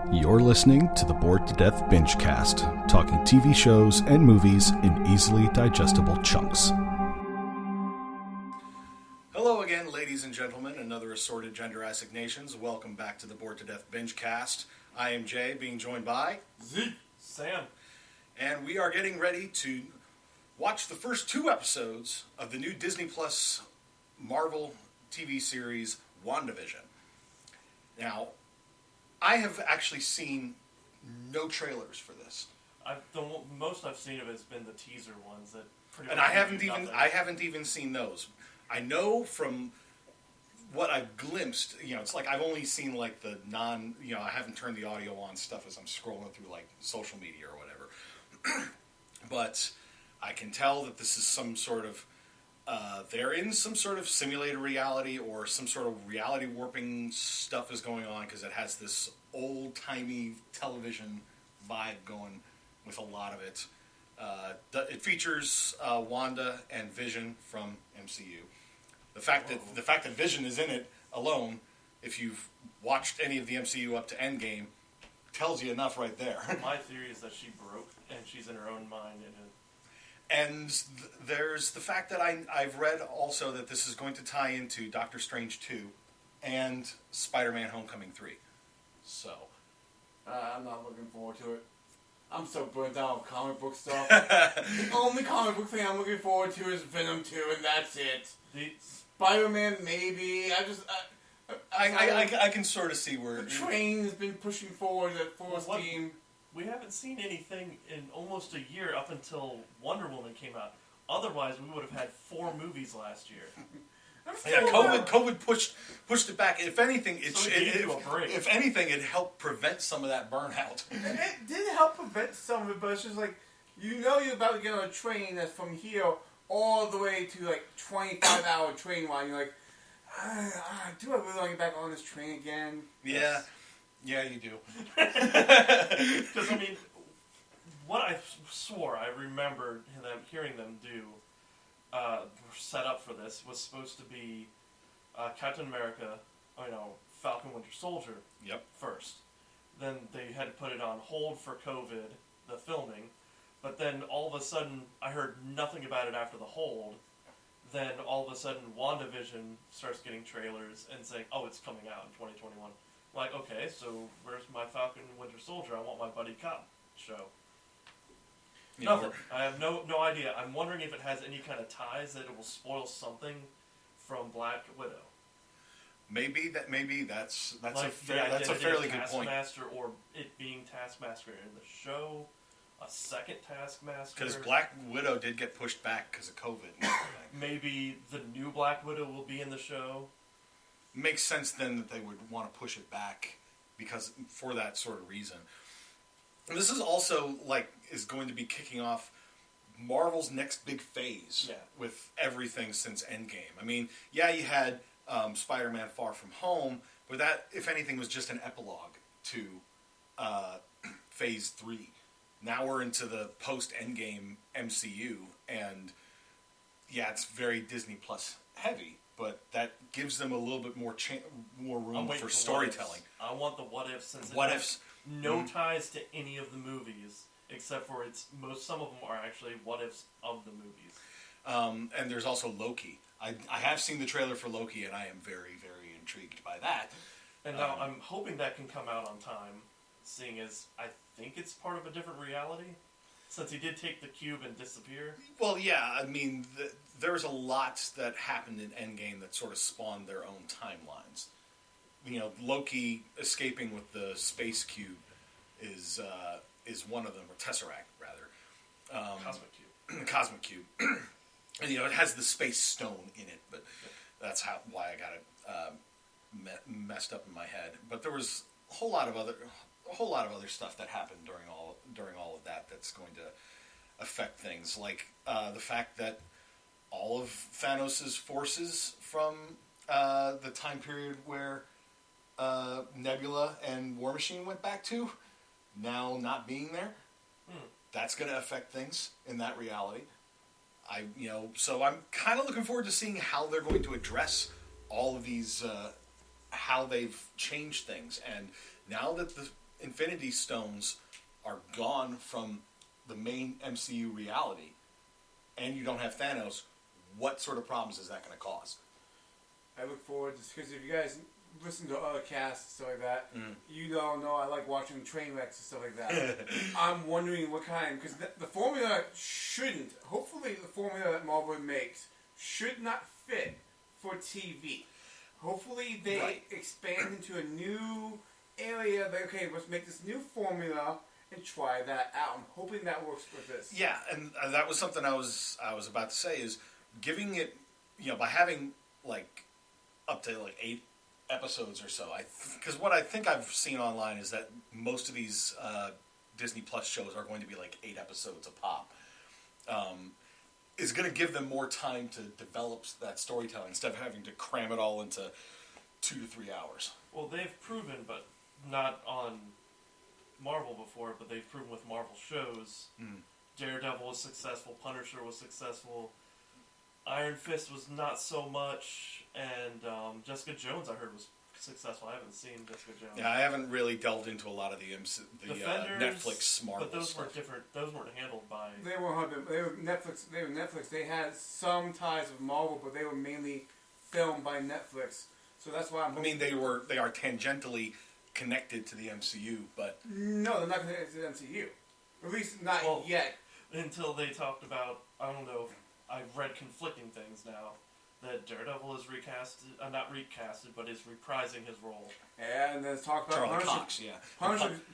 You're listening to the Bored to Death Bingecast, talking TV shows and movies in easily digestible chunks. Hello again, ladies and gentlemen, and other assorted gender assignations. Welcome back to the Bored to Death Bingecast. I am Jay, being joined by Zeke, Sam, and we are getting ready to watch the first 2 episodes of the new Disney Plus Marvel TV series, WandaVision. Now, I have actually seen no trailers for this. The most I've seen of it has been the teaser ones that pretty much. And I haven't even seen those. I know from what I've glimpsed, it's like I've only seen like the I haven't turned the audio on stuff as I'm scrolling through like social media or whatever. But I can tell that this is some sort of they're in some sort of simulated reality or some sort of reality warping stuff is going on because it has this old-timey television vibe going with a lot of it. It features Wanda and Vision from MCU. The fact that Vision is in it alone, if you've watched any of the MCU up to Endgame, tells you enough right there. My theory is that she broke and she's in her own mind. And there's the fact that I've read also that this is going to tie into Doctor Strange 2 and Spider-Man Homecoming 3. So. I'm not looking forward to it. I'm so burnt out of comic book stuff. The only comic book thing I'm looking forward to is Venom 2, and that's it. Spider-Man, maybe. I can sort of see where... The train has been pushing forward at full steam. We haven't seen anything in almost a year up until Wonder Woman came out. Otherwise, we would have had 4 movies last year. Yeah, COVID pushed it back. If anything, if anything, it helped prevent some of that burnout. It did help prevent some of it, but it's just like, you're about to get on a train that's from here all the way to like 25-hour train ride. You're like, do I really want to get back on this train again? Yeah. Yeah, you do. Because, what I swore I remembered hearing them do, set up for this, was supposed to be Captain America, Falcon Winter Soldier first. Then they had to put it on hold for COVID, the filming. But then all of a sudden, I heard nothing about it after the hold. Then all of a sudden, WandaVision starts getting trailers and saying, oh, it's coming out in 2021. Like, okay, so where's my Falcon Winter Soldier? I want my Buddy Cop show. Nothing. I have no idea. I'm wondering if it has any kind of ties that it will spoil something from Black Widow. Maybe that's like a fairly good point. Taskmaster, or it being Taskmaster in the show, a second Taskmaster. Because Black Widow did get pushed back because of COVID and everything. Maybe the new Black Widow will be in the show. Makes sense then that they would want to push it back because for that sort of reason. And this is also is going to be kicking off Marvel's next big phase with everything since Endgame. You had Spider-Man Far From Home, but that, if anything, was just an epilogue to Phase 3. Now we're into the post-Endgame MCU, and it's very Disney Plus heavy. But that gives them a little bit more room for storytelling. I want the what ifs, since what ifs. No ties to any of the movies, except for some of them are actually what ifs of the movies. And there's also Loki. I have seen the trailer for Loki, and I am very, very intrigued by that. And now I'm hoping that can come out on time, seeing as I think it's part of a different reality. Since he did take the cube and disappear? Well, yeah, there's a lot that happened in Endgame that sort of spawned their own timelines. Loki escaping with the space cube is one of them, or Tesseract, rather. Cosmic cube. Cosmic cube. And, it has the space stone in it, but that's why I got it messed up in my head. But there was a whole lot of other stuff that happened during all of that that's going to affect things, like the fact that all of Thanos' forces from the time period where Nebula and War Machine went back to, now not being there, that's going to affect things in that reality. So I'm kind of looking forward to seeing how they're going to address all of these, how they've changed things. And now that Infinity Stones are gone from the main MCU reality, and you don't have Thanos, what sort of problems is that going to cause? I look forward to, because if you guys listen to other casts and stuff like that, you don't know I like watching train wrecks and stuff like that. I'm wondering what kind, because the formula shouldn't, hopefully the formula that Marvel makes should not fit for TV. Hopefully they expand into a new area, like, okay, let's make this new formula and try that out. I'm hoping that works with this. Yeah, and that was something I was about to say, is giving it, by having, like, up to, like, 8 episodes or so. Because what I think I've seen online is that most of these Disney Plus shows are going to be, like, 8 episodes a pop. Is going to give them more time to develop that storytelling instead of having to cram it all into 2 to 3 hours. Well, they've proven, but not on Marvel before, but they've proven with Marvel shows. Daredevil was successful, Punisher was successful, Iron Fist was not so much, and Jessica Jones I heard was successful. I haven't seen Jessica Jones. Yeah, I haven't really delved into a lot of the Netflix Marvel but those stuff. were different. Those weren't handled by. They were Netflix. They had some ties with Marvel, but they were mainly filmed by Netflix. So that's why I mean, they are tangentially connected to the MCU, but no, they're not connected to the MCU. At least not yet. Until they talked about, I don't know. I've read conflicting things now. That Daredevil is not recasted, but is reprising his role. And then talk about Charlie Punisher. Cox, yeah.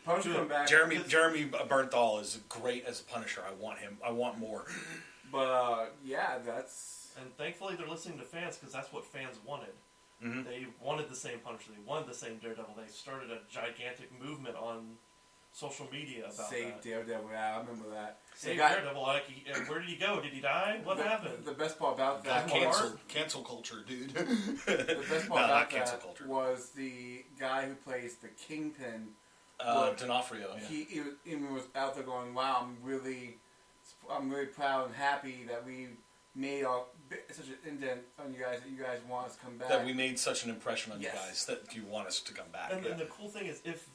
Punisher come back. Jeremy Bernthal is great as a Punisher. I want him. I want more. But yeah, that's. And thankfully they're listening to fans, because that's what fans wanted. Mm-hmm. They wanted the same Punisher. They wanted the same Daredevil. They started a gigantic movement on social media about Save that. Daredevil. Yeah, I remember that. Save Daredevil. Where did he go? Did he die? What happened? The best part about that cancel culture, dude. The best part about that was the guy who plays the Kingpin. D'Onofrio. Yeah. He was out there going, "Wow, I'm really proud and happy that we made such an indent on you guys, that you guys want us to come back. That we made such an impression on you guys that you want us to come back." And the cool thing is, if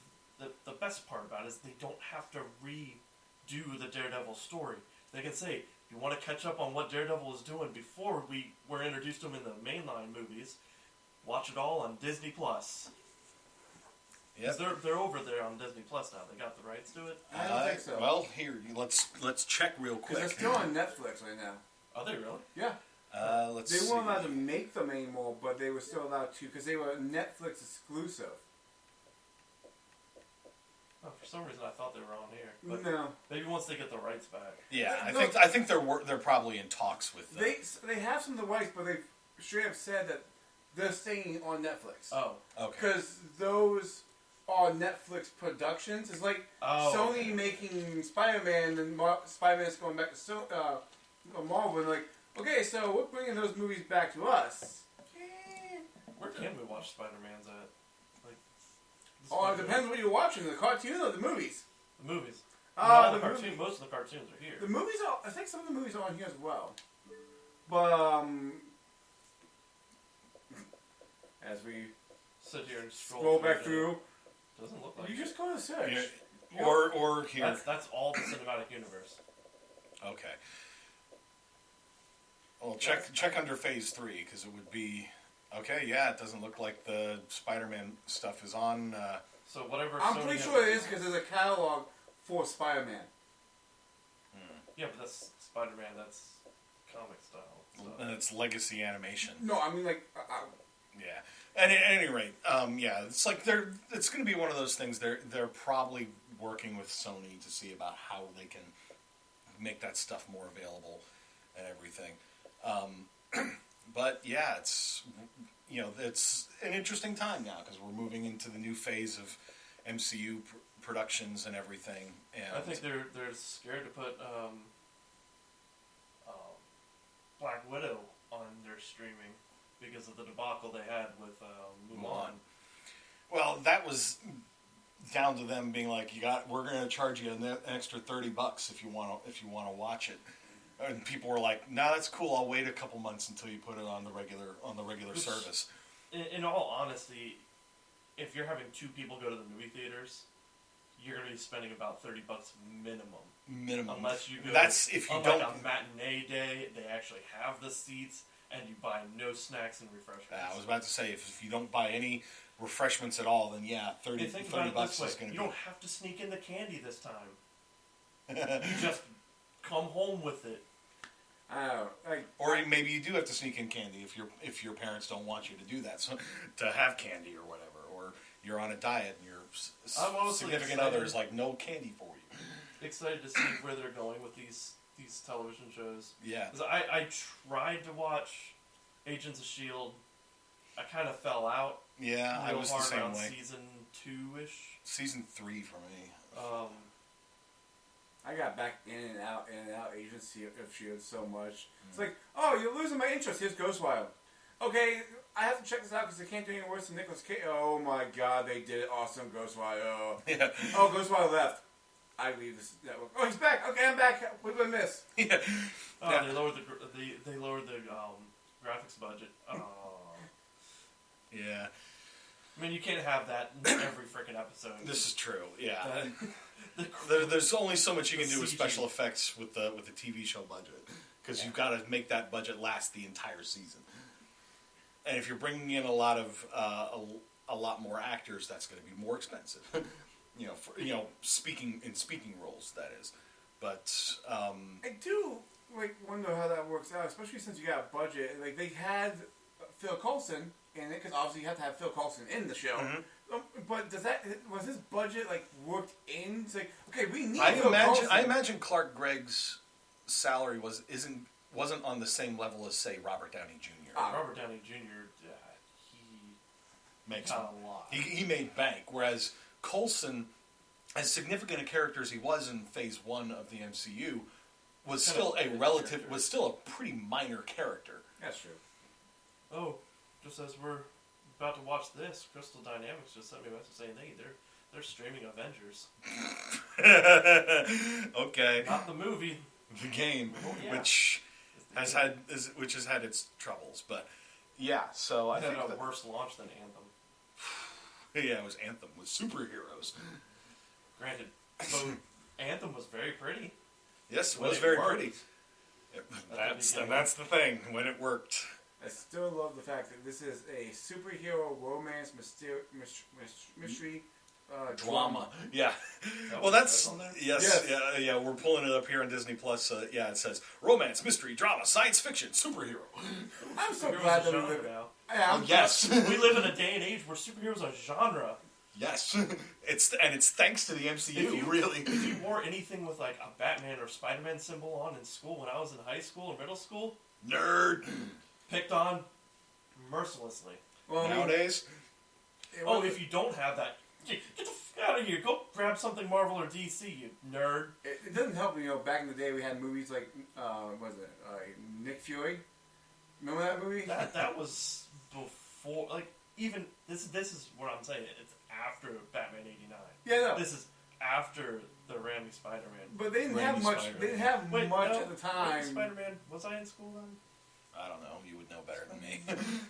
the best part about it is they don't have to redo the Daredevil story. They can say, you want to catch up on what Daredevil was doing before we were introduced to him in the mainline movies, watch it all on Disney Plus. Yeah, they're over there on Disney Plus now. They got the rights to it. I don't think so. Well, here, let's check real quick. Because they're still on Netflix right now. Are they really? Yeah. They weren't allowed to make them anymore, but they were still allowed to, because they were Netflix exclusive. Oh, for some reason I thought they were on here. But no. Maybe once they get the rights back. Yeah, I think they're probably in talks with them. They have some of the rights, but they straight up said that they're staying on Netflix. Oh, okay. Because those are Netflix productions. It's like Sony making Spider-Man, and Spider-Man's going back to Marvel, and like, okay, so we're bringing those movies back to us. Where can we watch Spider-Man's at? It depends what you're watching, the cartoon or the movies? The movies. Movie. Most of the cartoons are here. The movies I think some of the movies are on here as well. But, as we sit here and scroll back through, doesn't look like you just go to search. Yeah. Or here. That's all the cinematic universe. Okay. Well, check under Phase 3, because it would be... Okay, yeah, it doesn't look like the Spider-Man stuff is on. So whatever. I'm pretty sure it is, because there's a catalog for Spider-Man. Yeah, but that's Spider-Man. That's comic style. And it's legacy animation. No, I mean like. Yeah. And at any rate, yeah, it's like it's going to be one of those things. They're probably working with Sony to see about how they can make that stuff more available and everything. But yeah, it's an interesting time now, because we're moving into the new phase of MCU productions and everything. And I think they're scared to put Black Widow on their streaming because of the debacle they had with Mulan. Well, that was down to them being like, we're going to charge you an extra $30 if you want to watch it. And people were like, "No, that's cool. I'll wait a couple months until you put it on the regular service." In all honesty, if you're having 2 people go to the movie theaters, you're going to be spending about $30 minimum. Minimum. Unless you go That's if you on don't. like a matinee day, they actually have the seats, and you buy no snacks and refreshments. I was about to say, if you don't buy any refreshments at all, then yeah, $30 is going to be. You don't have to sneak in the candy this time. You just come home with it. Or maybe you do have to sneak in candy if your parents don't want you to do that, so to have candy or whatever, or you're on a diet and your significant other is like, no candy for you. Excited to see where they're going with these television shows. Yeah. 'Cause I tried to watch Agents of S.H.I.E.L.D. I kind of fell out. Yeah, I was the same way. Season 2-ish. Season 3 for me. I got back in and out Agency of S.H.I.E.L.D. so much. It's like, oh, you're losing my interest. Here's Ghost Wild. Okay, I have to check this out because they can't do any worse than Nicolas Cage. Oh my God, they did awesome. Ghost Wild. Oh, yeah. Oh, Ghost Wild left. I leave this network. Oh, he's back. Okay, I'm back. What did I miss? Yeah. Oh, yeah. They lowered the graphics budget. Yeah. I mean, you can't have that in every freaking episode. This is true. Yeah. The There's only so much you can do with CG. special effects with the TV show budget, because you've got to make that budget last the entire season. And if you're bringing in a lot more actors, that's going to be more expensive. Speaking roles, that is. But I do wonder how that works out, especially since you got a budget. Like they had Phil Coulson in it, because obviously you have to have Phil Coulson in the show. Mm-hmm. But was his budget worked in? It's like, okay, we need. I imagine Clark Gregg's salary wasn't on the same level as, say, Robert Downey Jr. Robert Downey Jr. He makes got a lot. He made bank, whereas Coulson, as significant a character as he was in Phase 1 of the MCU, was still a pretty minor character. That's true. Oh, just as we're about to watch this, Crystal Dynamics just sent me a message saying, "Hey, they're streaming Avengers." Okay. Not the movie. The game, yeah. which has had its troubles, but yeah. So I think had a worse launch than Anthem. Yeah, it was Anthem with superheroes. Granted, Anthem was very pretty. Yes, it was very pretty. That's the thing, when it worked. I still love the fact that this is a superhero romance mystery drama. Yeah. Well, that's yeah. We're pulling it up here on Disney Plus. Yeah, it says romance, mystery, drama, science fiction, superhero. I'm so glad that we live now. Yes. We live in a day and age where superheroes are genre. Yes, it's thanks to the MCU, really. If you wore anything with a Batman or Spider-Man symbol on in school when I was in high school or middle school, nerd, picked on mercilessly. Well, nowadays. If if you don't have that, get the fuck out of here. Go grab something Marvel or DC, you nerd. It doesn't help, back in the day we had movies like, Nick Fury. Remember that movie? That was before, even, this is what I'm saying, it's after Batman 89. Yeah, no. This is after the Raimi Spider-Man. But they didn't have much, at the time. Spider-Man, was I in school then? I don't know. You would know better than me,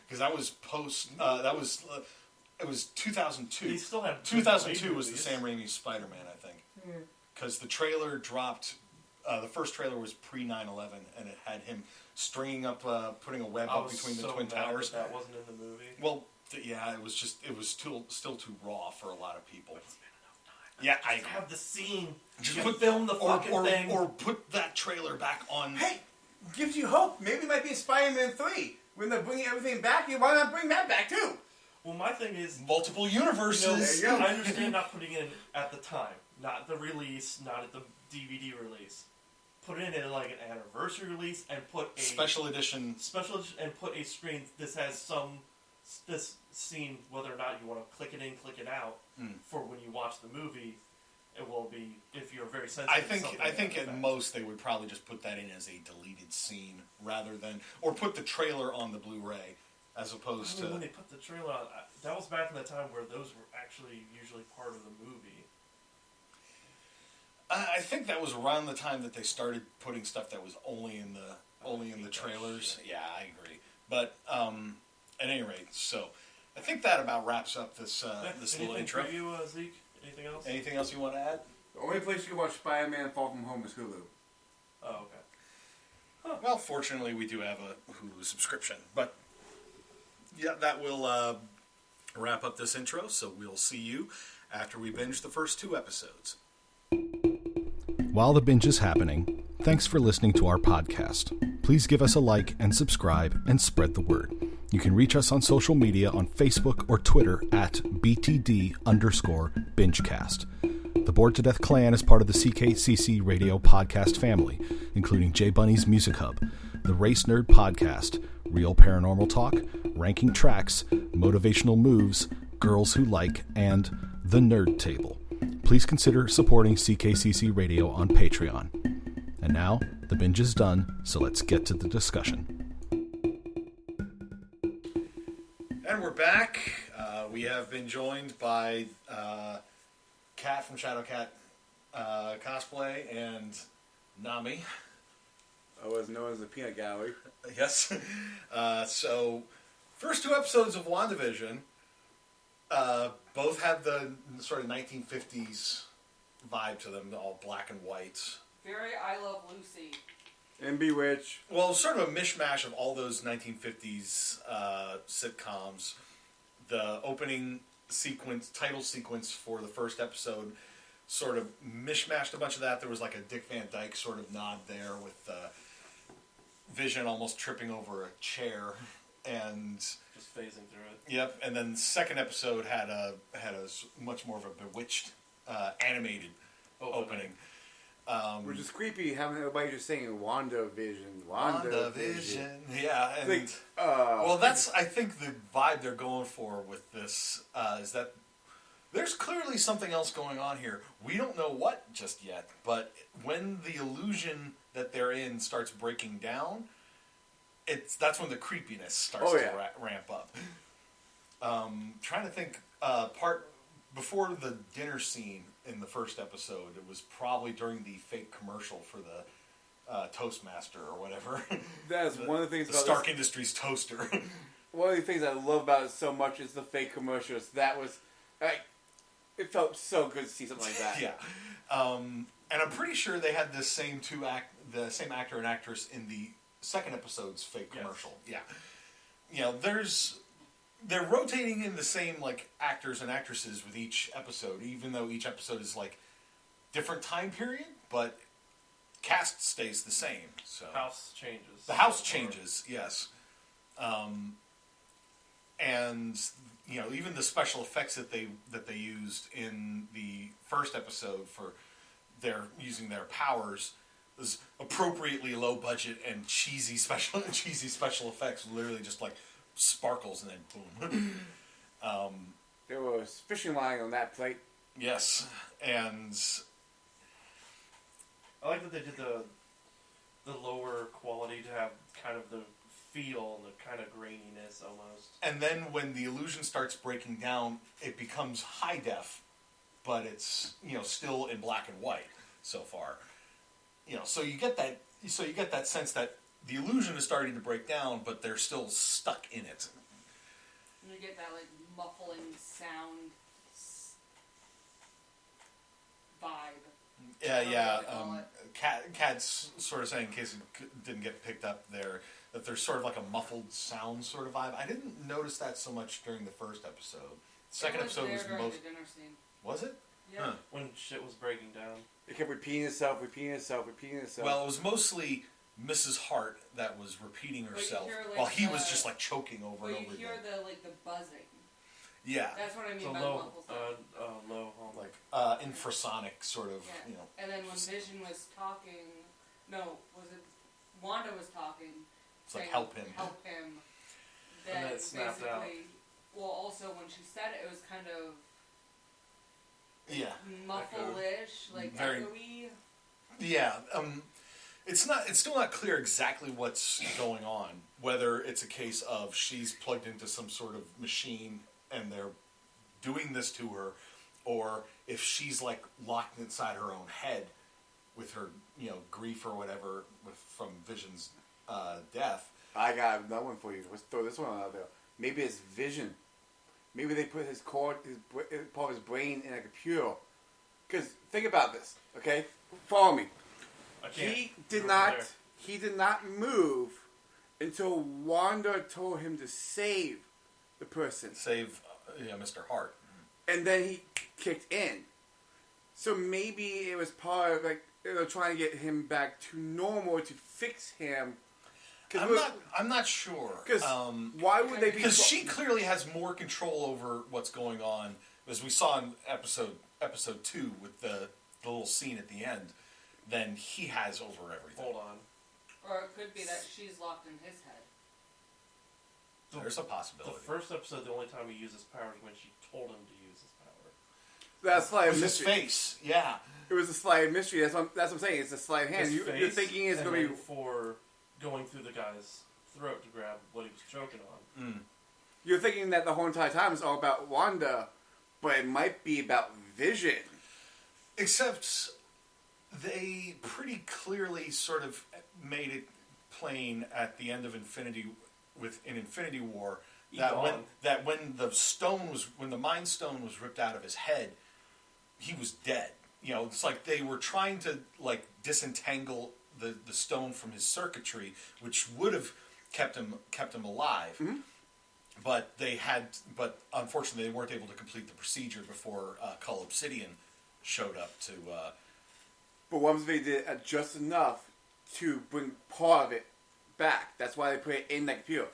because that was post. It was 2002. He still had 2002 was the Sam Raimi Spider-Man, I think, because the trailer dropped. The first trailer was pre 9/11, and it had him stringing up, putting a web up between the twin towers. That wasn't in the movie. Well, yeah, it was still too raw for a lot of people. Yeah, I have the scene. Just film the fucking thing, or put that trailer back on. Hey, gives you hope. Maybe it might be Spider-Man 3 when they're bringing everything back. Why not bring that back too? Well, my thing is multiple universes. I understand not putting it in at the time, not the release, not at the DVD release. Put it in an anniversary release and put a special edition, and put a screen. This has this scene, whether or not you want to click it in, click it out, for when you watch the movie, it will be, if you're very sensitive. I think at most they would probably just put that in as a deleted scene rather than, or put the trailer on the Blu-ray as opposed to. When they put the trailer on, that was back in the time where those were actually usually part of the movie. I think that was around the time that they started putting stuff that was only in the trailers. Yeah, I agree. But at any rate, so I think that about wraps up this little intro. For you, Zeke? Anything else? Anything else you want to add? The only place you can watch Spider-Man Far From Home is Hulu. Oh, okay. Huh. Well, fortunately, we do have a Hulu subscription. But, yeah, that will wrap up this intro. So we'll see you after we binge the first 2 episodes. While the binge is happening, thanks for listening to our podcast. Please give us a like and subscribe and spread the word. You can reach us on social media on Facebook or Twitter at BTD_Bingecast. The Bored to Death Clan is part of the CKCC Radio podcast family, including J Bunny's Music Hub, the Race Nerd Podcast, Real Paranormal Talk, Ranking Tracks, Motivational Moves, Girls Who Like, and The Nerd Table. Please consider supporting CKCC Radio on Patreon. And now, the binge is done, so let's get to the discussion. And we're back. We have been joined by Kat from Shadowcat Cosplay and Nami. Otherwise known as the Peanut Gallery. Yes. So, first 2 episodes of WandaVision both had the sort of 1950s vibe to them, all black and white. Very I Love Lucy. And Bewitched. Well, sort of a mishmash of all those 1950s sitcoms. The opening sequence, title sequence for the first episode sort of mishmashed a bunch of that. There was like a Dick Van Dyke sort of nod there with Vision almost tripping over a chair. And Just phasing through it. yep, and then the second episode had a much more of a Bewitched animated opening. Which is creepy having everybody just saying WandaVision. WandaVision. Yeah, and Like, well, that's I think the vibe they're going for with this is that there's clearly something else going on here. We don't know what just yet, but when the illusion that they're in starts breaking down, that's when the creepiness starts to ramp up. Trying to think, before the dinner scene in the first episode, it was probably during the fake commercial for the Toastmaster or whatever. That's one of the things the about Stark Industries toaster. One of the things I love about it so much is the fake commercials. That was, it felt so good to see something like that. Yeah, and I'm pretty sure they had the same the same actor and actress in the second episode's fake commercial. Yes. Yeah, they're rotating in the same like actors and actresses with each episode, even though each episode is like different time period, but cast stays the same. So House changes. the house changes, yes. And even the special effects that they used in the first episode for using their powers was appropriately low budget and cheesy special effects, literally just like sparkles and then boom. There was fishing line on that plate. Yes, and I like that they did the lower quality to have kind of the feel and the kind of graininess almost. and then when the illusion starts breaking down, it becomes high def, but it's still in black and white so far. So you get that sense that the illusion is starting to break down, but they're still stuck in it. And you get that like muffling sound vibe. Yeah. Kat's sort of saying, in case it didn't get picked up there, that there's sort of like a muffled sound sort of vibe. I didn't notice that so much during the first episode. The second episode was during most. the dinner scene. Was it? Yeah. Huh. When shit was breaking down. It kept repeating itself. Well, it was mostly Mrs. Hart that was repeating herself, hear, like, while he was just like choking over and over you hear again. the buzzing. Yeah, That's what I It's mean a by low, muffled sound. low home. like infrasonic sort of. Yeah. And then when Vision was talking, Wanda was talking. It's like saying, help him. Then And then it snapped basically, out. well, also when she said it, it was kind of Yeah. muffle-ish, like Very- echoey. Yeah, it's still not clear exactly what's going on. Whether it's a case of she's plugged into some sort of machine and they're doing this to her, or if she's like locked inside her own head with her, grief or whatever from Vision's death. I got another one for you. Let's throw this one out there. Maybe it's Vision maybe they put his part of his brain in a computer. Because think about this, okay? Follow me. I can't. He did not move until Wanda told him to save the person. Save Mr. Hart. And then he kicked in. So maybe it was part of, like, trying to get him back to normal to fix him. I'm not sure. Because why would they be... Because she clearly has more control over what's going on, as we saw in episode 2 with the little scene at the end, than he has over everything. Hold on. Or it could be that she's locked in his head. There's a possibility. The first episode, the only time he used his power is when she told him to use his power. That's sleight of his mystery. face, yeah. It was a sleight of mystery. That's what I'm saying. It's a sleight of hand. You're thinking it's going to be... for going through the guy's throat to grab what he was choking on. Mm. You're thinking that the whole entire time is all about Wanda, but it might be about Vision. Except they pretty clearly sort of made it plain at the end of Infinity War that when the Mind Stone was ripped out of his head, he was dead. You know, it's like they were trying to disentangle the stone from his circuitry, which would have kept him alive. Mm-hmm. But unfortunately they weren't able to complete the procedure before Cull Obsidian showed up to. But WandaVision did just enough to bring part of it back. That's why they put it in that computer.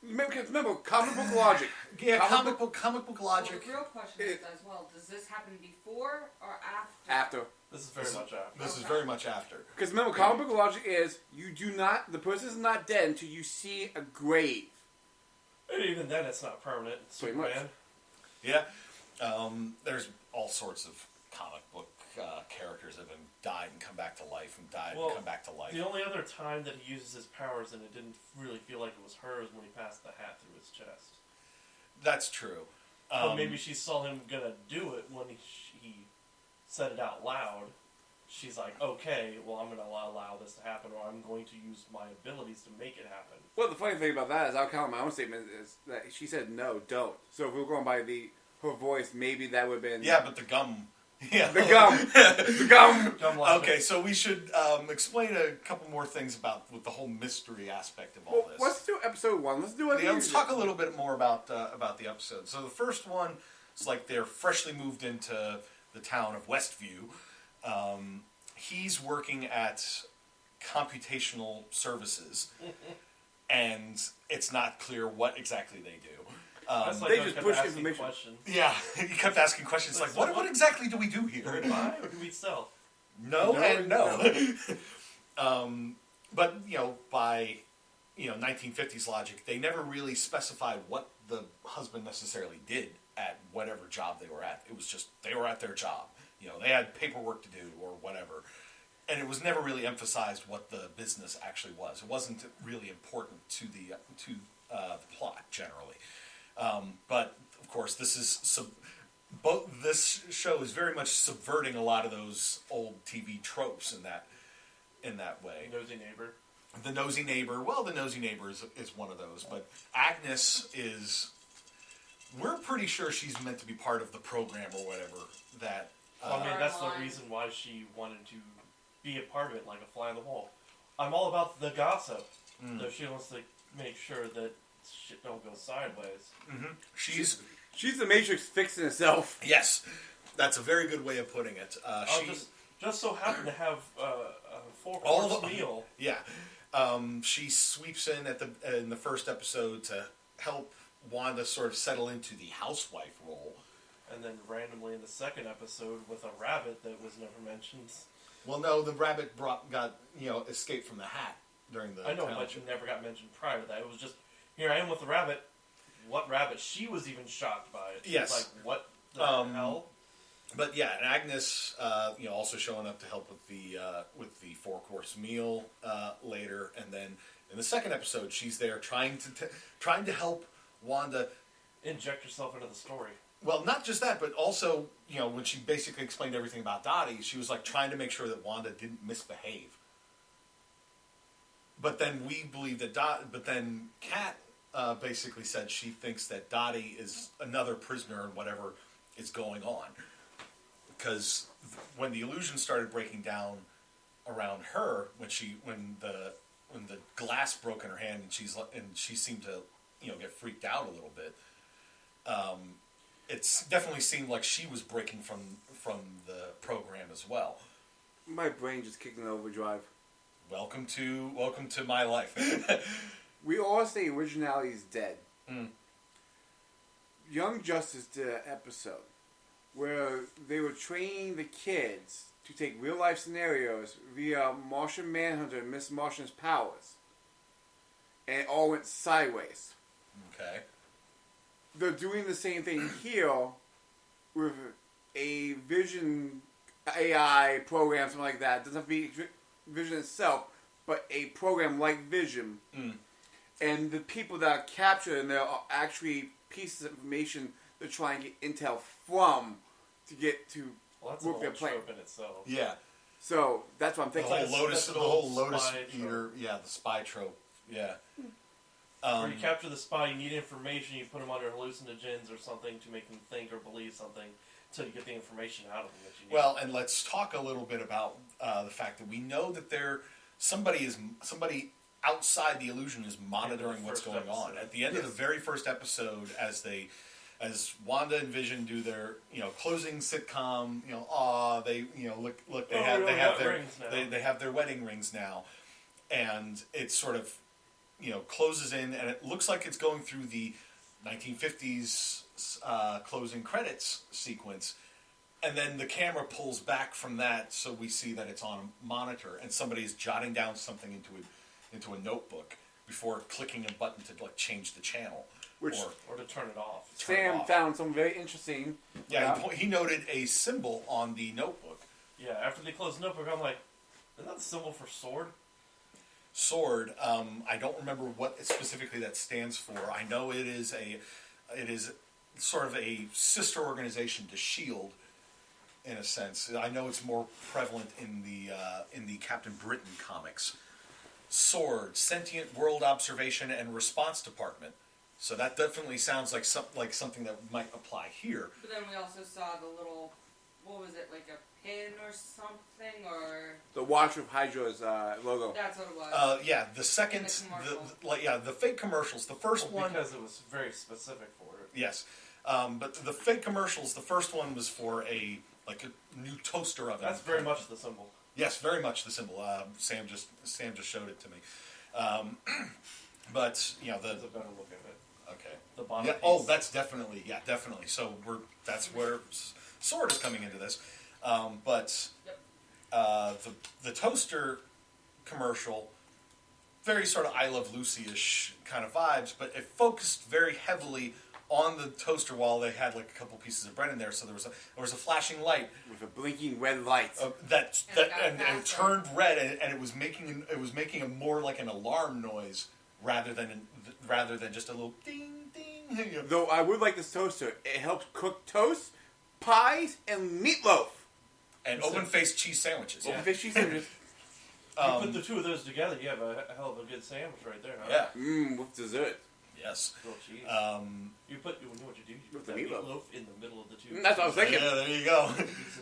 Remember comic book logic. Yeah, comic book logic. Well, the real question is as well: does this happen before or after? After. This is very much after. This is very much after. Because remember, comic book logic is the person is not dead until you see a grave. And even then, it's not permanent. Superman. Yeah. There's all sorts of comic book characters that have died and come back to life and died and come back to life. The only other time that he uses his powers and it didn't really feel like it was hers when he passed the hat through his chest. That's true. But maybe she saw him gonna do it when he said it out loud. She's like, okay, well, I'm gonna allow this to happen, or I'm going to use my abilities to make it happen. Well, the funny thing about that is, I'll count my own statement is that she said no, don't. So if we were going by her voice, maybe that would have been... Yeah, but the gum... Yeah. The gum! Okay, so we should explain a couple more things with the whole mystery aspect of all this. Let's do episode 1. Let's do it. Yeah, let's talk a little bit more about the episode. So the first one is like they're freshly moved into the town of Westview. He's working at computational services, and it's not clear what exactly they do. They just push information. Questions. Yeah, he kept asking questions like, what exactly do we do here? Do we buy or do we sell? No and no. But, by 1950s logic, they never really specified what the husband necessarily did at whatever job they were at. It was just, they were at their job. They had paperwork to do or whatever. And it was never really emphasized what the business actually was. It wasn't really important to the plot, generally. But, of course, this show is very much subverting a lot of those old TV tropes in that way. Nosy neighbor. The nosy neighbor. Well, the nosy neighbor is one of those. But Agnes is... We're pretty sure she's meant to be part of the program or whatever that... that's the reason why she wanted to be a part of it, like a fly on the wall. I'm all about the gossip. So she wants to make sure that shit don't go sideways. Mm-hmm. She's the Matrix fixing itself. Yes, that's a very good way of putting it. Just so happened to have a 4-course meal. Yeah, she sweeps in in the first episode to help Wanda sort of settle into the housewife role. And then randomly in the second episode with a rabbit that was never mentioned. Well, no, the rabbit escaped from the hat during the... I know, but it never got mentioned prior to that. It was just, here I am with the rabbit. What rabbit? She was even shocked by it. Yes. Like, what the hell? But yeah, and Agnes, also showing up to help with the 4-course meal later, and then in the second episode, she's there trying to help Wanda inject herself into the story. Well, not just that, but also, when she basically explained everything about Dottie, she was like trying to make sure that Wanda didn't misbehave. But then we believe that but then Kat basically said she thinks that Dottie is another prisoner in whatever is going on. Because when the illusion started breaking down around her, when the glass broke in her hand and she seemed to get freaked out a little bit, it's definitely seemed like she was breaking from the program as well. My brain just kicked in overdrive. Welcome to my life. We all say originality is dead. Mm. Young Justice did an episode where they were training the kids to take real life scenarios via Martian Manhunter and Miss Martian's powers. And it all went sideways. Okay. They're doing the same thing here with a Vision AI program, something like that. It doesn't have to be Vision itself, but a program like Vision. Mm. And the people that are captured in there are actually pieces of information they're trying to get intel from to get to Well, that's work an their old plan. trope in itself. Yeah. So that's what I'm The thinking. whole That's an Lotus spy eater. trope. Yeah, the spy trope. Yeah. Where you capture the spy, you need information, you put them under hallucinogens or something to make them think or believe something, until you get the information out of them that you need. Well, and let's talk a little bit about the fact that we know that somebody outside the illusion is monitoring what's going on. At the end of the very first episode, as Wanda and Vision do their closing sitcom, they look they have their wedding rings now, and it sort of closes in, and it looks like it's going through the 1950s closing credits sequence. And then the camera pulls back from that, so we see that it's on a monitor, and somebody is jotting down something into a notebook before clicking a button to change the channel, or to turn it off. Sam found something very interesting. Yeah, he noted a symbol on the notebook. Yeah, after they close the notebook, I'm like, isn't that the symbol for sword? Sword. I don't remember what specifically that stands for. I know it is sort of a sister organization to S.H.I.E.L.D. in a sense. I know it's more prevalent in the Captain Britain comics. SWORD, Sentient World Observation and Response Department. So that definitely sounds like something that might apply here. But then we also saw the little, what was it, like a pin or something, or The watch with Hydra's logo. that's what it was. Yeah, the second, In the commercial. the fake commercials. The first one, Because it was very specific for it. yes, but the fake commercials. The first one was for a new toaster oven. That's very much the symbol. Yes, very much the symbol. Sam just showed it to me. But There's a better look at it. okay. The bottom Yeah. piece. Oh, that's definitely So that's where Sword is coming into this. But the toaster commercial, very sort of I Love Lucy-ish kind of vibes, but it focused very heavily on the toaster while they had like a couple pieces of bread in there. So there was a flashing light With a blinking red light. and it turned red, and it was making a more like an alarm noise rather than just a little ding ding. Though I would like this toaster. It helps cook toast, pies, and meatloaf. And open-faced cheese sandwiches. Open fish cheese sandwiches. You put the two of those together, you have a hell of a good sandwich right there, huh? Yeah. With dessert. Yes. Grilled cheese. You know what you do? You With put the that meatloaf. meatloaf in the middle of the two. That's what I was thinking. Yeah, there you go.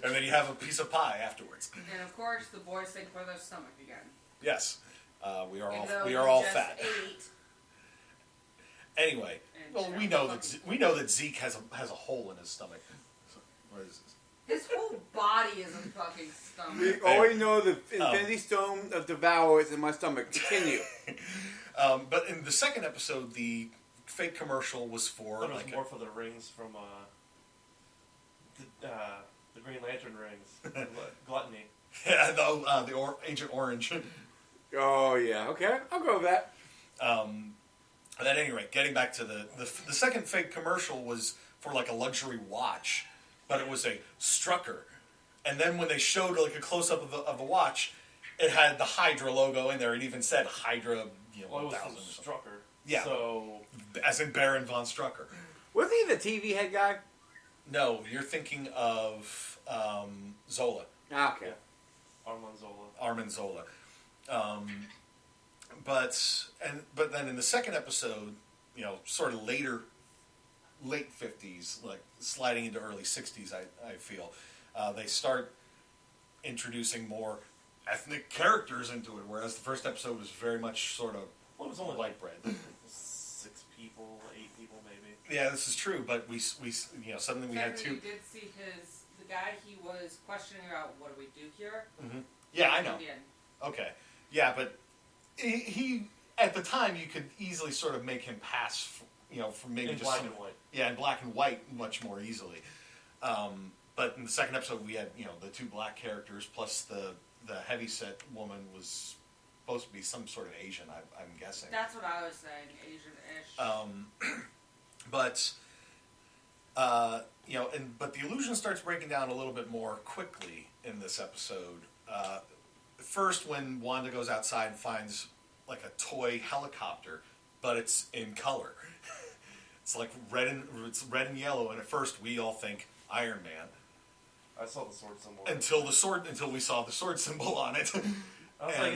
And then you have a piece of pie afterwards. And of course, the boys think for their stomach again. Yes. We are Even all though we he are all just fat. ate Anyway, and well, we know that Zeke has a hole in his stomach. So, what is this? His whole body is a fucking We stomach. already know the Infinity Stone of Devour is in my stomach. Continue. But in the second episode, the fake commercial was for It was more for the rings from the Green Lantern rings. Gluttony. the Agent Orange. Oh, yeah. Okay. I'll go with that. But at any rate, getting back to the second fake commercial was for like a luxury watch, but it was a Strucker. And then when they showed like a close up of the watch, it had the Hydra logo in there. It even said Hydra, Well, it was 1000 or from something. Strucker. Yeah. So As in Baron von Strucker. Wasn't he the TV head guy? No, you're thinking of Zola, Ah, okay. Armand Zola. Armin Zola. But then in the second episode, sort of late 50s, like sliding into early 60s, I feel. They start introducing more ethnic characters into it, whereas the first episode was very much sort of Well, it was only white bread. 6 people, 8 people maybe. Yeah, this is true, but we suddenly we had two. You did see the guy he was questioning about what do we do here. Mm-hmm. Yeah, I know. Indian. Okay, yeah, but he at the time you could easily sort of make him pass, for maybe In just black and white. Yeah, in black and white much more easily. But in the second episode we had the 2 black characters plus the heavyset woman was supposed to be some sort of Asian, I'm guessing. That's what I was saying, Asian-ish. But but the illusion starts breaking down a little bit more quickly in this episode. First, when Wanda goes outside and finds like a toy helicopter, but it's in color. It's like red and yellow, and at first we all think Iron Man. I saw the sword symbol. Until we saw the sword symbol on it. I was like,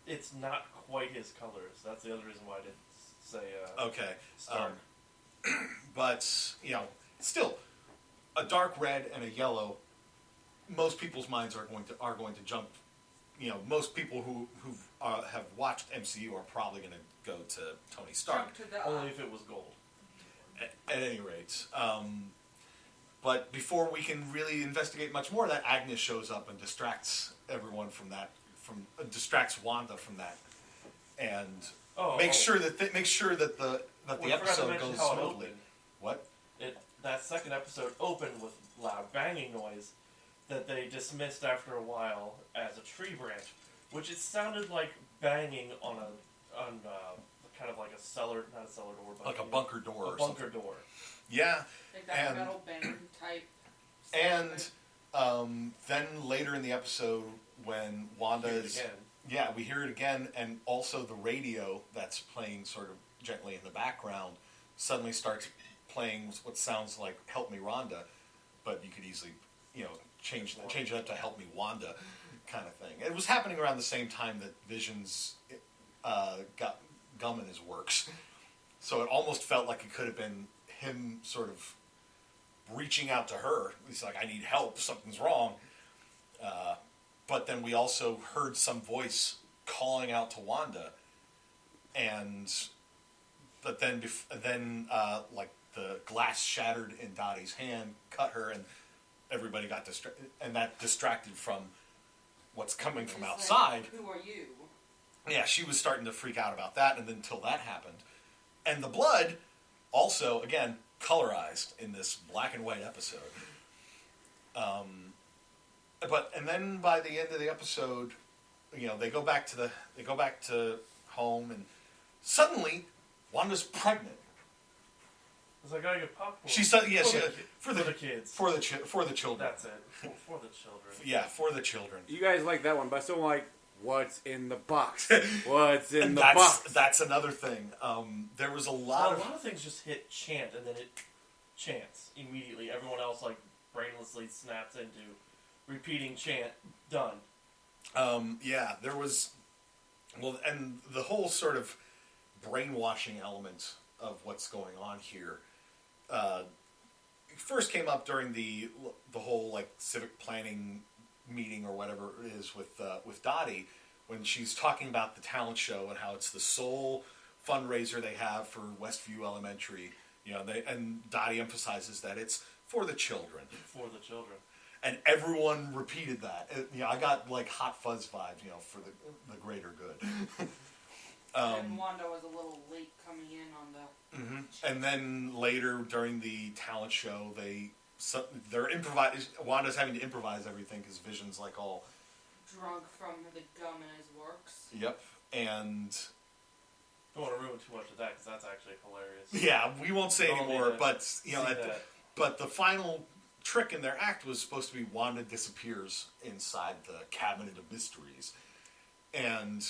it's not quite his colors. That's the other reason why I didn't say. Okay. Stark. But still, a dark red and a yellow. Most people's minds are going to jump. Most people who have watched MCU are probably going to go to Tony Stark. Jump to the, Only if it was gold. At any rate. But before we can really investigate much more, that Agnes shows up and distracts everyone from that. Distracts Wanda from that, and makes sure that the episode goes smoothly. What? That second episode opened with loud banging noise that they dismissed after a while as a tree branch, which it sounded like banging on kind of like a cellar, not a cellar door, but like a bunker door. A bunker door. Yeah. like that metal band type. And then later in the episode, when Wanda is... Yeah, we hear it again, and also the radio that's playing sort of gently in the background suddenly starts playing what sounds like "Help Me, Rhonda," but you could easily, change it up to "Help Me, Wanda," kind of thing. It was happening around the same time that Vision's got gum in his works, so it almost felt like it could have been him sort of reaching out to her. He's like, "I need help. Something's wrong." But then we also heard some voice calling out to Wanda, but then like the glass shattered in Dottie's hand, cut her, and everybody got distracted, and that distracted from what's coming from outside. Like, who are you? Yeah, she was starting to freak out about that, and then until that happened, and the blood also again colorized in this black and white episode. And then by the end of the episode, they go back to home, and suddenly Wanda's pregnant. It's like, I gotta get popcorn. She said, yes, for the kids, for the children. That's it. For the children. Yeah, for the children. You guys like that one, but I still like what's in the box. What's in the that's, box? That's another thing. There was a lot of things just hit chant, and then it chants immediately. Everyone else like brainlessly snaps into repeating chant. Done. Yeah, there was. Well, and the whole sort of brainwashing element of what's going on here first came up during the whole like civic planning meeting or whatever it is with Dottie, when she's talking about the talent show and how it's the sole fundraiser they have for Westview Elementary. And Dottie emphasizes that it's for the children. For the children. And everyone repeated that. I got like Hot Fuzz vibes, for the greater good. And Wanda was a little late coming in on the... Mm-hmm. And then later during the talent show, they're improvising. Wanda's having to improvise everything because Vision's like all drunk from the gum in his works. Yep, and don't want to ruin too much of that because that's actually hilarious. Yeah, we won't say anymore. But but the final trick in their act was supposed to be Wanda disappears inside the Cabinet of Mysteries, and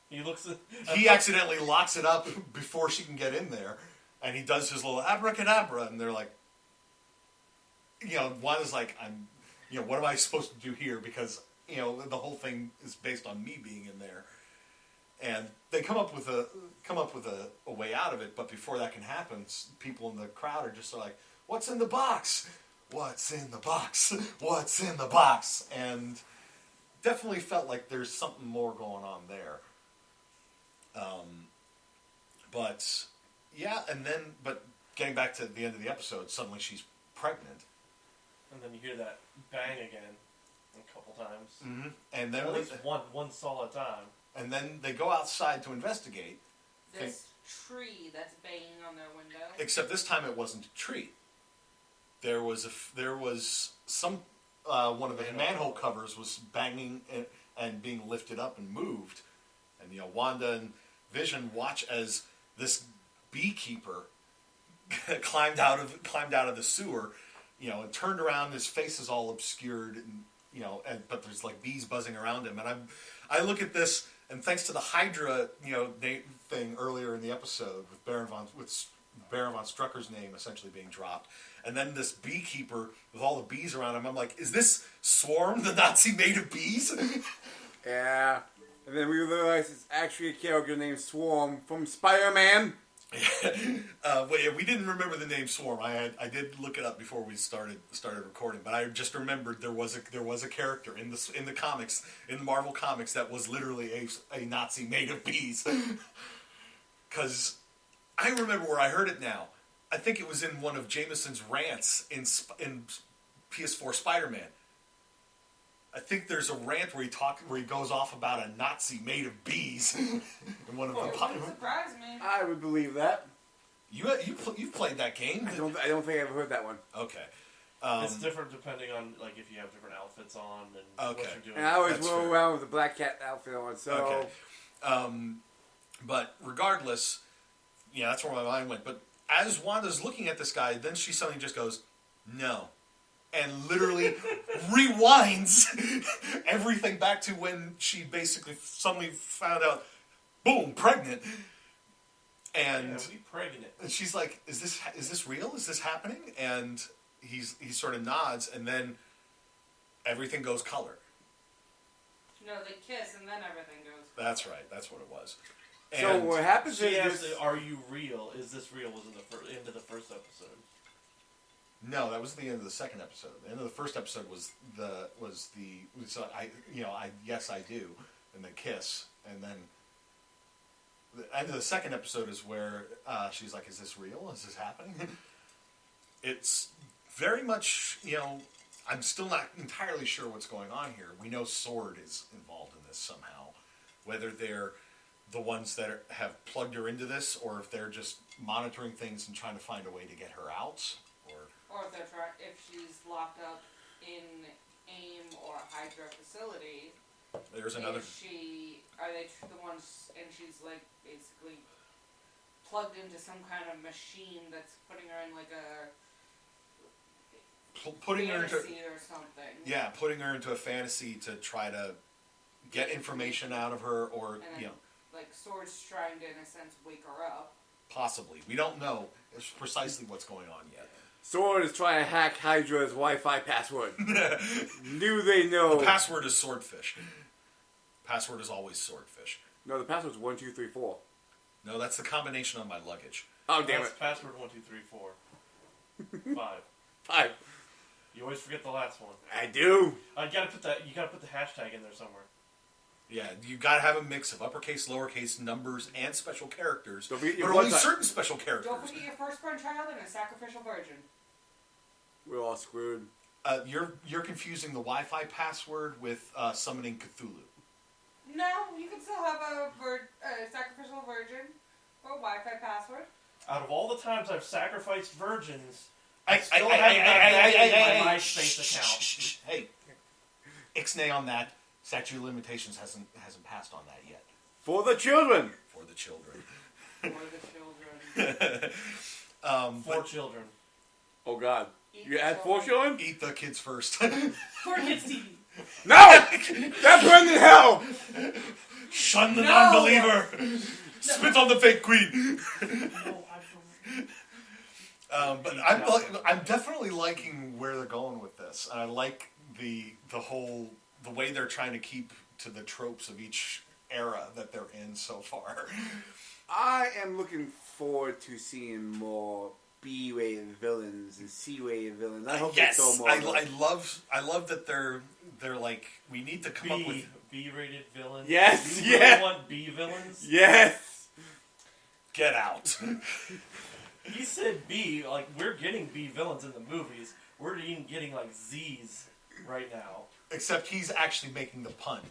he accidentally locks it up before she can get in there, and he does his little abracadabra, and they're like, Wanda's like, what am I supposed to do here? Because, the whole thing is based on me being in there. And they come up with a way out of it, but before that can happen, people in the crowd are just like, "What's in the box? What's in the box? What's in the box?" And definitely felt like there's something more going on there. But yeah, but getting back to the end of the episode, suddenly she's pregnant. And then you hear that bang again a couple times. Mm-hmm. And then at least one solid time. And then they go outside to investigate. This tree that's banging on their window. Except this time it wasn't a tree. There was some one of the manhole covers was banging and being lifted up and moved, and Wanda and Vision watch as this beekeeper climbed out of the sewer, and turned around. His face is all obscured, and but there's like bees buzzing around him. And I look at this, and thanks to the Hydra, thing earlier in the episode with Baron von Strucker's name essentially being dropped, and then this beekeeper with all the bees around him. I'm like, is this Swarm, the Nazi made of bees? Yeah. And then we realized it's actually a character named Swarm from Spider-Man. We didn't remember the name Swarm. I did look it up before we started recording, but I just remembered there was a character in the comics, in the Marvel comics, that was literally a Nazi made of bees. Because I remember where I heard it now. I think it was in one of Jameson's rants in PS4 Spider-Man. I think there's a rant where he goes off about a Nazi made of bees. In one of the Wouldn't surprise me. I would believe that. You've played that game. I don't think I ever heard that one. Okay. It's different depending on if you have different outfits on and what you're doing. And I always roll around with a black cat outfit on. So. Okay. But regardless, that's where my mind went. But as Wanda's looking at this guy, then she suddenly just goes, "No." And literally rewinds everything back to when she basically suddenly found out, boom, pregnant. And pregnant. And she's like, "Is this real? Is this happening?" And he sort of nods, and then everything goes color. No, they kiss, and then everything goes color. That's right. That's what it was. And so what happens she is asked, "Are you real? Is this real?" Was in the end of the first episode. No, that was the end of the second episode. The end of the first episode was yes, I do, and they kiss, and then the end of the second episode is where she's like, "Is this real? Is this happening?" It's very much, I'm still not entirely sure what's going on here. We know S.W.O.R.D. is involved in this somehow, whether they're the ones that have plugged her into this, or if they're just monitoring things and trying to find a way to get her out. Or if she's locked up in AIM or a Hydra facility. There's another. Are they the ones, and she's like basically plugged into some kind of machine that's putting her in like a fantasy or something. Yeah, putting her into a fantasy to try to get information out of her, or and then, like S.W.O.R.D's trying to, in a sense, wake her up. Possibly. We don't know precisely what's going on yet. S.W.O.R.D. is trying to hack Hydra's Wi-Fi password. Do they know? The password is swordfish. Password is always swordfish. No, the password's 1234. No, that's the combination on my luggage. Oh, damn it. Password 1, 2, 3, 4. 5. 5. You always forget the last one. I do. You gotta put the hashtag in there somewhere. Yeah, you gotta have a mix of uppercase, lowercase, numbers, and special characters. Don't forget but only certain special characters. Don't forget your firstborn child and a sacrificial virgin. We're all screwed. You're confusing the Wi-Fi password with summoning Cthulhu. No, you can still have a sacrificial virgin or a Wi-Fi password. Out of all the times I've sacrificed virgins, I still have my MySpace account. Hey, ixnay on that. Statute of limitations hasn't passed on that yet. For the children. For the children. For the children. 4 children. Oh God. You had 4 children. children? Eat the kids first. 4 kids TV. No! That's burned in hell! Shun the non-believer! Spit on the fake queen! No, but I'm definitely liking where they're going with this. And I like the way they're trying to keep to the tropes of each era that they're in so far. I am looking forward to seeing more B-rated villains and C-rated villains. I hope Yes, they throw more. I love that they're like, we need to come up with B-rated villains. Yes, You really yeah. want B villains? Yes. get out. He said B, like, we're getting B villains in the movies. We're even getting, like, Z's right now. Except he's actually making the pun.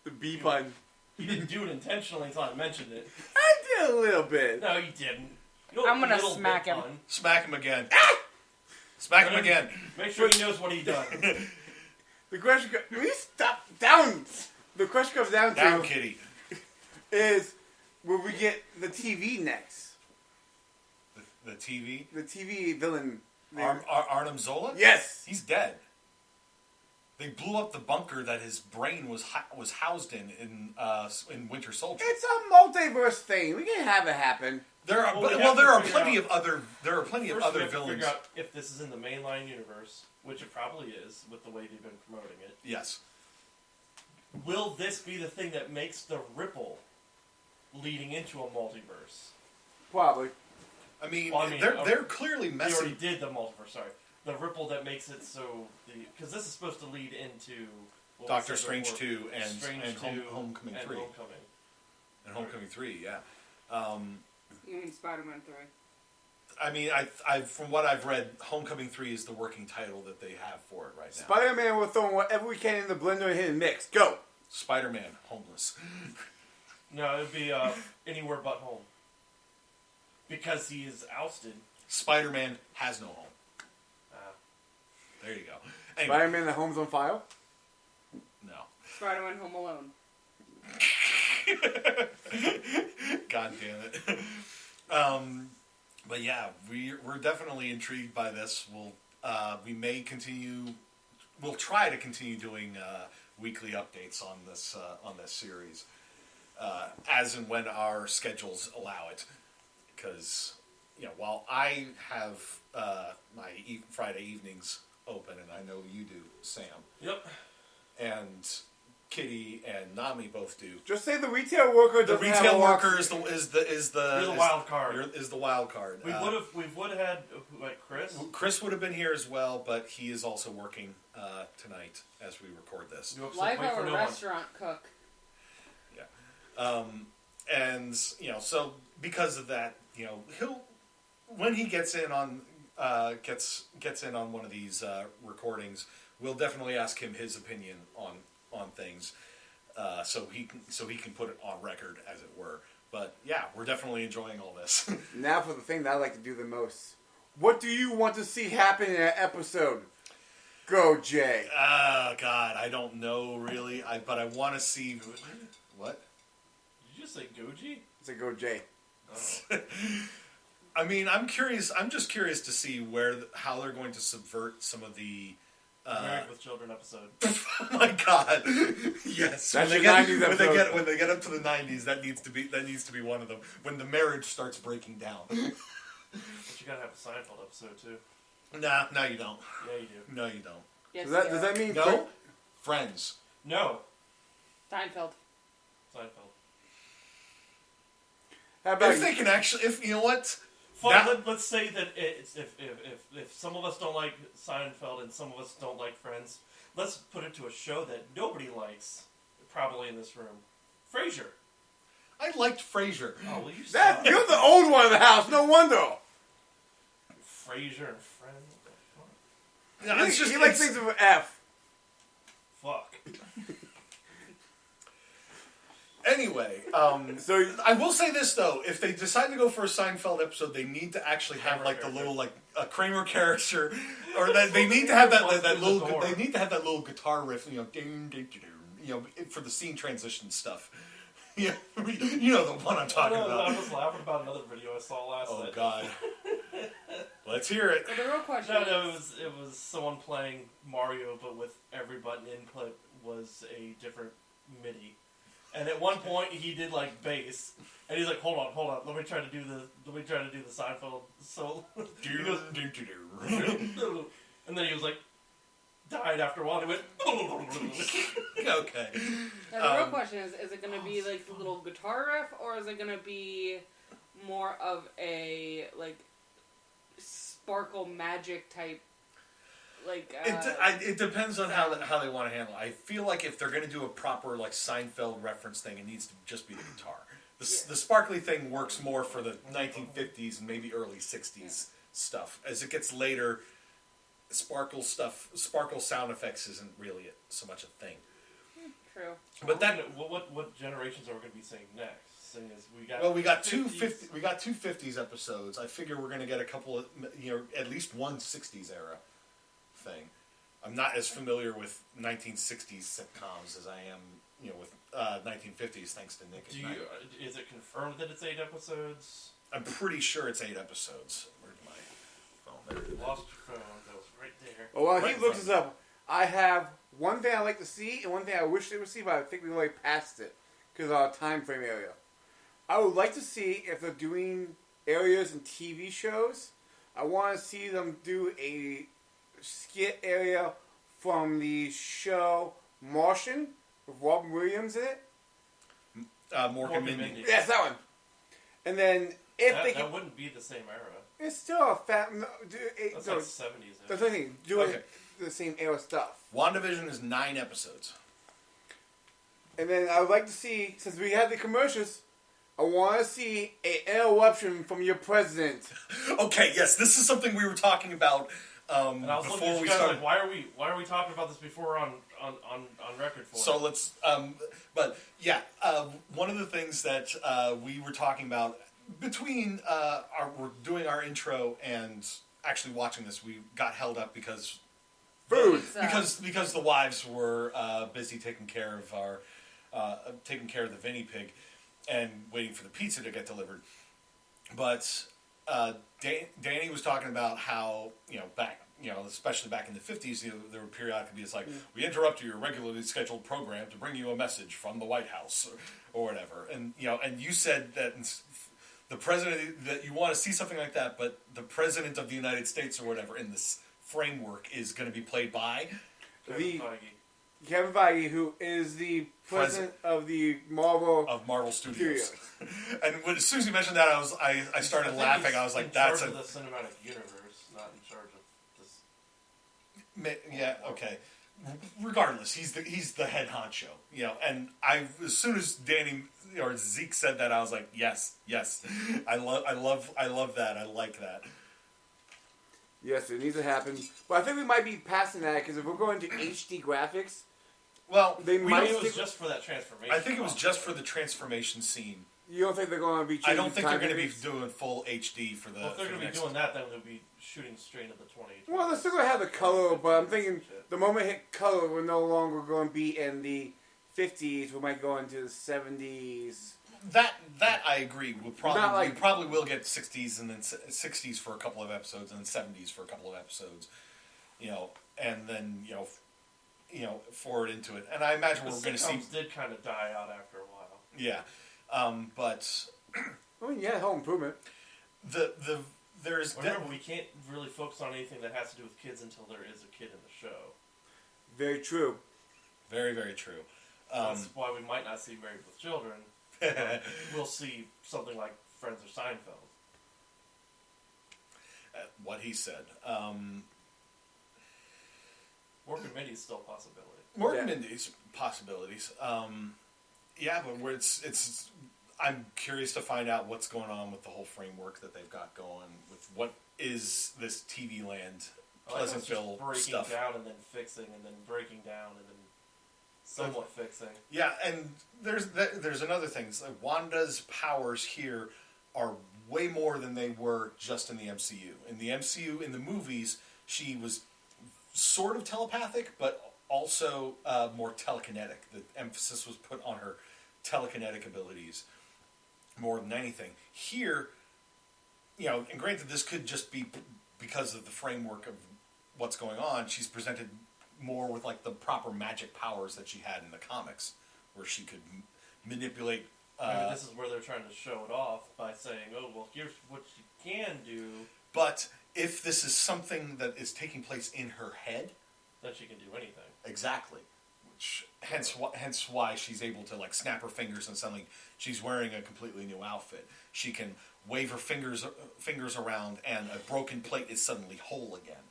The B pun. He didn't do it intentionally until I mentioned it. I did a little bit. No, he didn't. You I'm gonna little smack bit him. pun. Smack him again. Smack him again. Make sure he knows what he done. The question stop down. The question comes down Down, to kitty. is, will we get the TV next? The TV. The TV villain. Arnim Zola? Yes. He's dead. They blew up the bunker that his brain was housed in Winter Soldier. It's a multiverse thing. We can have it happen. There are Well, there are figure plenty out- of other First, we other have to villains. figure out if this is in the mainline universe, which it probably is, with the way they've been promoting it. Yes. Will this be the thing that makes the ripple leading into a multiverse? Probably. I mean, Well, I mean, they're clearly They already messing. did the multiverse, sorry. The ripple that makes it so... Because this is supposed to lead into... what we Doctor said Strange before, 2 and Strange and 2 Homecoming and 3. Homecoming. And Homecoming 3, yeah. You mean Spider-Man 3? I mean, I from what I've read, Homecoming 3 is the working title that they have for it right now. Spider-Man will throw whatever we can in the blender and hit and mix. Go. Spider-Man, homeless. No, it would be Anywhere But Home. Because he is ousted. Spider-Man has no home. There you go. Anyway, Spider-Man, the home's on fire. no. Spider-Man Home Alone. God damn it. But yeah, we're definitely intrigued by this. We'll try to continue doing weekly updates on this series as and when our schedules allow it. Because while I have my Friday evenings open, and I know you do, Sam. Yep. And Kitty and Nami both do. Just say the retail worker The doesn't have retail a lock. worker is the You're the wild card. Is the wild card. We would have had Chris. Chris would have been here as well, but he is also working tonight as we record this. Life Wait of for a no one. restaurant cook. Yeah. And so because of that, he'll when he gets in on one of these recordings, we'll definitely ask him his opinion on things, so he can put it on record, as it were. But yeah, we're definitely enjoying all this. Now for the thing that I like to do the most. What do you want to see happen in an episode? Go, Jay. God, I don't know really. But I want to see what. Did you just say Goji? It's a go, Jay. Oh. I mean, I'm curious. I'm just curious to see how they're going to subvert some of the. Married with Children episode. Oh my God! Yes, That's when your they 90s episode. when they get up to the 90s, that needs to be one of them. When the marriage starts breaking down. But you gotta have a Seinfeld episode too. Nah, no, you don't. Yeah, you do. No, you don't. Yes, Does that mean No, Friends. No. Seinfeld. Seinfeld. How about If they can actually, if you know what, Fine, let's say that it's, if some of us don't like Seinfeld and some of us don't like Friends, let's put it to a show that nobody likes, probably in this room. Frasier. I liked Frasier. Oh, well, you that? suck. You're the old one in the house. No wonder. Frasier and Friends. What the fuck? Yeah, it's just he likes things with an F. Fuck. Anyway, So I will say this though: if they decide to go for a Seinfeld episode, they need to actually have Kramer like the character. little like a Kramer character, or that they need to have that Bust that in the little door. they need to have that little guitar riff, ding, ding, ding, ding, for the scene transition stuff. Yeah, you know the one I'm talking I about. was laughing about another video I saw last Oh night. God, let's hear it. So the real question No, is... it was someone playing Mario, but with every button input was a different MIDI. And at one point he did like bass, and he's like, "Hold on, let me try to do the Seinfeld." So he goes, and then he was like, died right after Wanda went. Okay. Now, the real question is it going to be like the little guitar riff, or is it going to be more of a, like, sparkle magic type, like... It depends on how they want to handle it. I feel like if they're going to do a proper, like, Seinfeld reference thing, it needs to just be the guitar. The sparkly thing works more for the 1950s and maybe early 60s stuff. As it gets later, sparkle sound effects isn't really so much a thing. True. But then, what generations are we going to be seeing next? Seeing as we got two 50s episodes. I figure we're going to get a couple of, at least one 60s era thing. I'm not as familiar with 1960s sitcoms as I am, with 1950s, thanks to Nick. Is it confirmed that it's 8 episodes? I'm pretty sure it's 8 episodes. Where's my phone? There it is. Lost your phone. That was right there. Well, while he looks this up, I have one thing I like to see and one thing I wish they would see, but I think we already passed it because of our time frame area. I would like to see if they're doing areas in TV shows. I want to see them do a skit area from the show Martian with Robin Williams in it. Mork and Mindy. Yes, that one. And then that wouldn't be the same era. It's still a fat. That's like 70s. That's the thing. Doing the same era stuff. WandaVision is 9 episodes. And then I would like to see, since we had the commercials, I want to see an interruption from your president. Okay, yes, this is something we were talking about and I was before we started. started. Like, why are we talking about this before we're on record for? So let's. One of the things that we were talking about between we're doing our intro and actually watching this, we got held up because food. Because the wives were busy taking care of the Vinny pig and waiting for the pizza to get delivered. But Danny was talking about how especially back in the 50s, there would periodically be we interrupt your regularly scheduled program to bring you a message from the White House or whatever, and you said that the president, that you want to see something like that, but the president of the United States or whatever in this framework is going to be played by Kevin Feige, who is the president of the Marvel Studios. And as soon as you mentioned that, I started laughing. I was like, "That's in charge of the cinematic universe, not in charge of this." Yeah. Okay. Regardless, he's the head honcho. And as soon as Danny or Zeke said that, I was like, yes. I love that. I like that. Yes, it needs to happen. But I think we might be passing that because if we're going to HD graphics, well, it was just for that transformation. I think it was just for the transformation scene. You don't think they're going to be changing? I don't think they're going to be doing full HD for the. Well, if they're going to be doing that, then they'll be shooting straight into the 20. Well, they're still going to have the color, but I'm thinking the moment it hit color, we're no longer going to be in the 50s. We might go into the 70s. That I agree. We probably will get 60s and then 60s for a couple of episodes and then 70s for a couple of episodes, and then forward into it. And I imagine we're going to see. Did kind of die out after a while. Yeah, but I mean, yeah, Home Improvement. Remember, we can't really focus on anything that has to do with kids until there is a kid in the show. Very true. Very, very true. That's why we might not see Married with Children. We'll see something like Friends or Seinfeld. What he said. Mork and Mindy is still a possibility. Mork and Mindy's possibilities. But it's. I'm curious to find out what's going on with the whole framework that they've got going with what is this TV land Pleasantville stuff. Breaking down and then fixing, and then breaking down and then somewhat fixing. Yeah, and there's another thing. It's like Wanda's powers here are way more than they were just in the MCU. In the MCU, in the movies, she was sort of telepathic, but also more telekinetic. The emphasis was put on her telekinetic abilities more than anything. Here, and granted, this could just be because of the framework of what's going on. She's presented more with the proper magic powers that she had in the comics, where she could manipulate. This is where they're trying to show it off by saying, "Oh, well, here's what she can do." But if this is something that is taking place in her head, then she can do anything. Exactly. Hence why she's able to like snap her fingers and suddenly she's wearing a completely new outfit. She can wave her fingers around and a broken plate is suddenly whole again.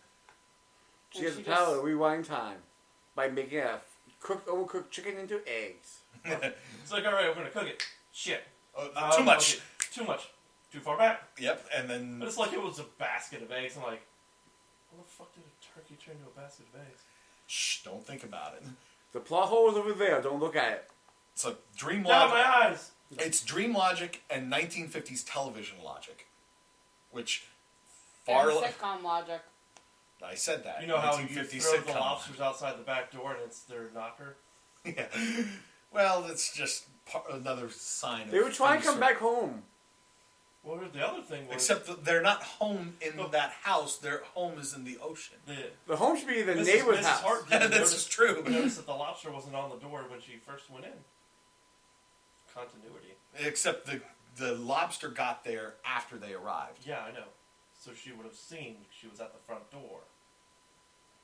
She has the power to rewind time by making a overcooked chicken into eggs. It's like, all right, we're gonna cook it. Shit. Too much. Okay. Too much. Too far back. Yep, and then... But it's like it was a basket of eggs. I'm like, how the fuck did a turkey turn into a basket of eggs? Shh, don't think about it. The plot hole is over there. Don't look at it. It's a dream Now logic. my eyes! It's dream logic and 1950s television logic. Which... And sitcom logic. I said that. You know how you 1950s throw sitcom. the lobsters outside the back door and it's their knocker? Yeah. Well, that's just another sign They of... were trying to come back home. Well, the other thing was... Except that they're not home in that house. Their home is in the ocean. The home should be the Mrs. neighbor's house. Hart This is true. Notice that the lobster wasn't on the door when she first went in. Continuity. Except the lobster got there after they arrived. Yeah, I know. So she would have seen she was at the front door.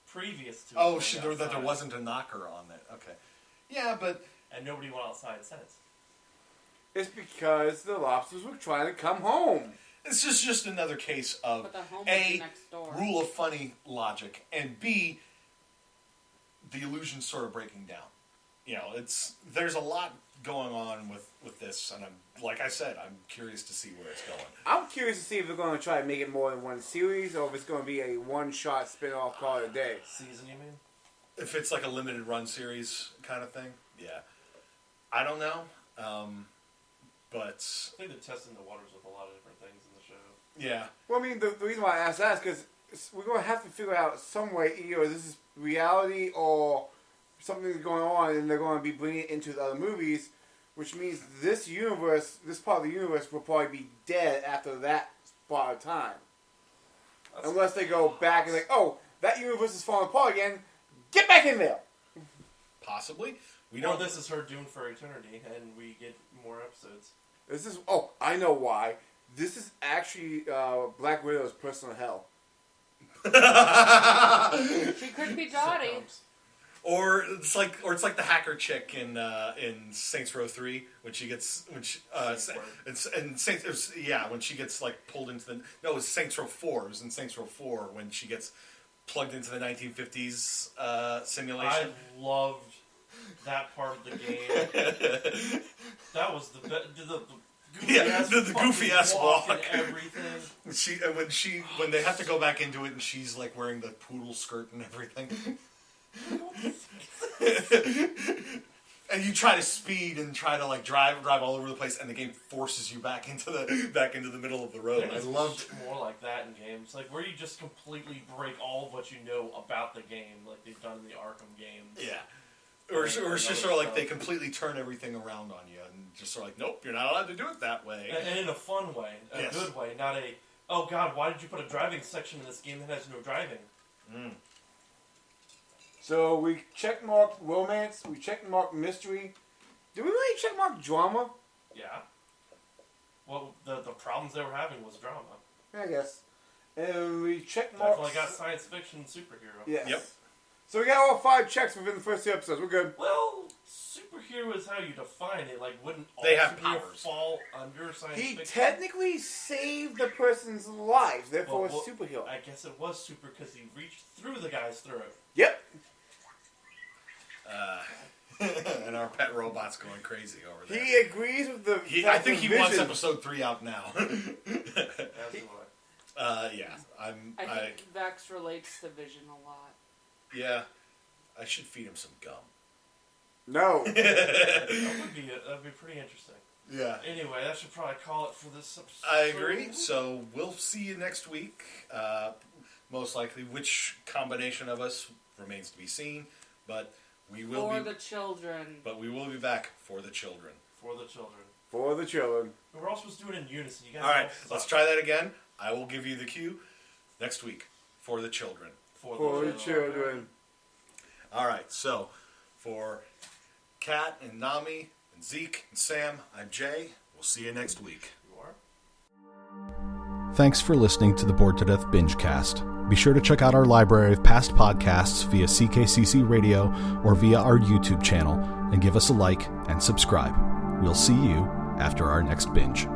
Previous to... That there wasn't a knocker on it. Okay. Yeah, but... And nobody went outside since. It's because the lobsters were trying to come home. This is just another case of But the home A, was next door. rule of funny logic, and B, the illusion sort of breaking down. You know, there's a lot going on with this, and like I said, I'm curious to see where it's going. I'm curious to see if they're going to try to make it more than one series, or if it's going to be a one-shot spin-off call it a day. Season, you mean? If it's like a limited run series kind of thing, yeah. I don't know, but... I think they're testing the waters with a lot of different things in the show. Yeah. Well, I mean, the reason why I asked that is because we're going to have to figure out some way, either this is reality or something going on, and they're going to be bringing it into the other movies, which means this part of the universe will probably be dead after that part of time. Unless they go back and like, oh, that universe is falling apart again, get back in there! Possibly. This is her doomed for eternity, and we get more episodes. I know why. This is actually Black Widow's personal hell. She could be Dottie. Sitcoms. Or it's like the hacker chick in Saints Row 3 when she gets when she gets like pulled into the it was Saints Row 4. It was in Saints Row 4 when she gets plugged into the 1950s simulation. I loved that part of the game. That was the goofy ass walk and everything. When they have to go back into it and she's like wearing the poodle skirt and everything. And you try to speed and try to like drive all over the place, and the game forces you back into the middle of the road. There's I loved more like that in games, like where you just completely break all of what you know about the game, like they've done in the Arkham games. Yeah. Or it's just sort of like they completely turn everything around on you and just sort of like, nope, you're not allowed to do it that way. And in a fun way, a good way, not a, oh god, why did you put a driving section in this game that has no driving? Mm. So we checkmarked romance, we checkmarked mystery. Did we really checkmark drama? Yeah. Well, the problems they were having was drama. Yeah, I guess. And we checkmarked... Definitely got science fiction superhero. Yes. Yep. So we got all 5 checks within the first 2 episodes. We're good. Well, superhero is how you define it. Like, wouldn't all They have superhero powers. fall under science He fiction? technically saved the person's life, therefore Well, it's superhero. I guess it was super because he reached through the guy's throat. Yep. And our pet robot's going crazy over there. He agrees with the... I think he wants Vision. episode 3 out now. That's why. Yeah. I think Vex relates to Vision a lot. Yeah. I should feed him some gum. No. That'd be pretty interesting. Yeah. Anyway, that should probably call it for this episode. I agree. So we'll see you next week. Most likely, which combination of us remains to be seen, but we will For the children. But we will be back for the children. For the children. For the children. We're all supposed to do it in unison. You guys All right, all suck. let's try that again. I will give you the cue next week. For the children. For the children. All right, so for Kat and Nami and Zeke and Sam, I'm Jay. We'll see you next week. You are? Thanks for listening to the Bored to Death Bingecast. Be sure to check out our library of past podcasts via CKCC Radio or via our YouTube channel, and give us a like and subscribe. We'll see you after our next binge.